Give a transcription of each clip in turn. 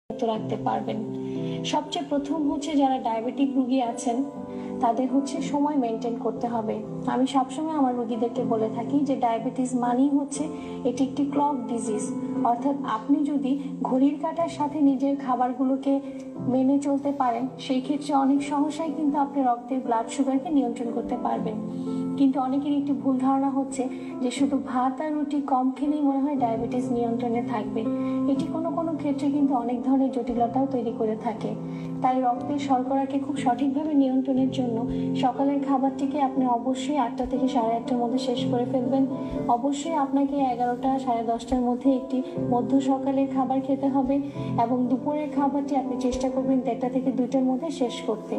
রাখতে পারবেন। সবচেয়ে প্রথম হচ্ছে যারা ডায়াবেটিক রোগী আছেন তাদের হচ্ছে সময় মেনটেন করতে হবে। আমি সবসময় আমার রোগীদেরকে বলে থাকি যে ডায়াবেটিস মানেই হচ্ছে এটি একটি ক্লক ডিজিজ, অর্থাৎ আপনি যদি ঘড়ির কাঁটার সাথে নিজের খাবারগুলোকে মেনে চলতে পারেন সেই ক্ষেত্রে অনেক সহসাই কিন্তু আপনি রক্তের ব্লাড সুগারকে নিয়ন্ত্রণ করতে পারবেন। কিন্তু অনেকের একটি ভুল ধারণা হচ্ছে যে শুধু ভাত আর রুটি কম খেলেই মনে হয় ডায়াবেটিস নিয়ন্ত্রণে থাকবে। এটি কোনো কোনো ক্ষেত্রে কিন্তু অনেক ধরনের জটিলতাও তৈরি করে থাকে। তাই রক্তের শর্করাকে খুব সঠিকভাবে নিয়ন্ত্রণের জন্য সকালের খাবারটিকে আপনি অবশ্যই 8টা থেকে 8:30টার মধ্যে শেষ করে ফেলবেন। অবশ্যই আপনাকে 11টা 10:30টার মধ্যে একটি মধ্য সকালের খাবার খেতে হবে এবং দুপুরের খাবারটি আপনি চেষ্টা করবেন 1:30টা থেকে 2টার মধ্যে শেষ করতে।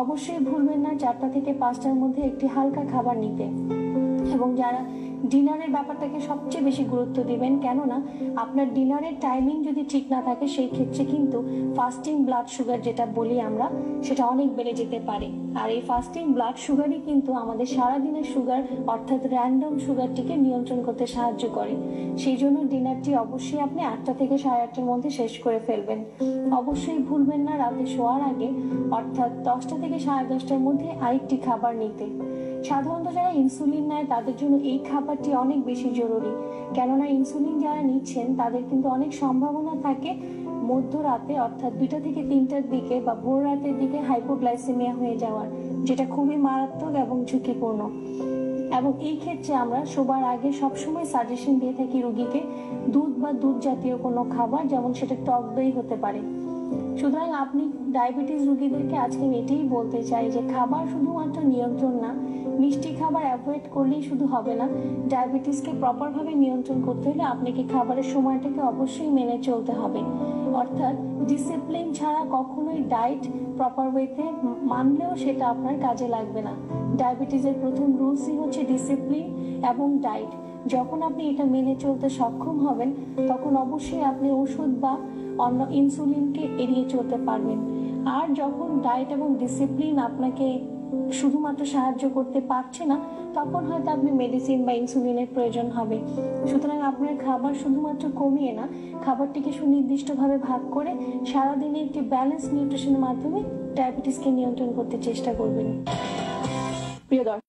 অবশ্যই ভুলবেন না 4টা থেকে 5টার মধ্যে একটি হালকা খাবার নিতে। এবং যারা ডিনারের ব্যাপারটাকে সবচেয়ে বেশি গুরুত্ব দিবেন, কেননা আপনার ডিনারের টাইমিং যদি ঠিক না থাকে সেই ক্ষেত্রে কিন্তু ফাস্টিং ব্লাড সুগার যেটা বলি আমরা সেটা অনেক বেড়ে যেতে পারে। আর এই ফাস্টিং ব্লাড সুগারই কিন্তু আমাদের সারাদিনের সুগার অর্থাৎ র্যান্ডম সুগারটিকে নিয়ন্ত্রণ করতে সাহায্য করে। সেই জন্য ডিনারটি অবশ্যই আপনি 8টা থেকে 8:30টার মধ্যে শেষ করে ফেলবেন। অবশ্যই ভুলবেন না রাতে শোয়ার আগে অর্থাৎ 10টা থেকে 10:30টার মধ্যে আরেকটি খাবার নিতে। সাধারণত যারা ইনসুলিন নেয় তাদের জন্য এই খাবারটি অনেক বেশি জরুরি, কেননা ইনসুলিন যারা নিচ্ছেন তাদের কিন্তু অনেক সম্ভাবনা থাকে মধ্যরাতে অর্থাৎ 2টা থেকে 3টার দিকে বা ভোর রাতের দিকে হাইপোগ্লাইসেমিয়া হয়ে যাওয়ার, যেটা খুবই মারাত্মক এবং ঝুঁকিপূর্ণ। এবং এই ক্ষেত্রে আমরা শোবার আগে সবসময় সাজেশন দিয়ে থাকি রোগীকে দুধ বা দুধ জাতীয় কোনো খাবার, যেমন সেটা টক দই হতে পারে। সুতরাং আপনি ডায়াবেটিস রোগীদেরকে আজকে এটাই বলতে চাই যে খাবার শুধুমাত্র নিয়ন্ত্রণ না, মিষ্টি খাবার অ্যাভয়েড করলেই শুধু হবে না। ডায়াবেটিসকে প্রপারভাবে নিয়ন্ত্রণ করতে হলে আপনাকে খাবারের সময়টাকে অবশ্যই মেনে চলতে হবে। অর্থাৎ ডিসিপ্লিন ছাড়া কখনোই ডায়েট প্রপার ওয়েতে মানলেও সেটা আপনার কাজে লাগবে না। ডায়াবেটিসের প্রথম রুলসই হচ্ছে ডিসিপ্লিন এবং ডায়েট। যখন আপনি এটা মেনে চলতে সক্ষম হবেন তখন অবশ্যই আপনি ওষুধ বা অন্য ইনসুলিনকে এড়িয়ে চলতে পারবেন। আর যখন ডায়েট এবং ডিসিপ্লিন আপনাকে শুধুমাত্র সাহায্য করতে পারছে না তখন হয়তো আপনি মেডিসিন বা ইনসুলিনের প্রয়োজন হবে। সুতরাং আপনার খাবার শুধুমাত্র কমিয়ে না, খাবারটিকে সুনির্দিষ্টভাবে ভাগ করে সারাদিনে একটি ব্যালেন্স নিউট্রিশনের মাধ্যমে ডায়াবেটিসকে নিয়ন্ত্রণ করতে চেষ্টা করবেন। প্রিয় দর্শক।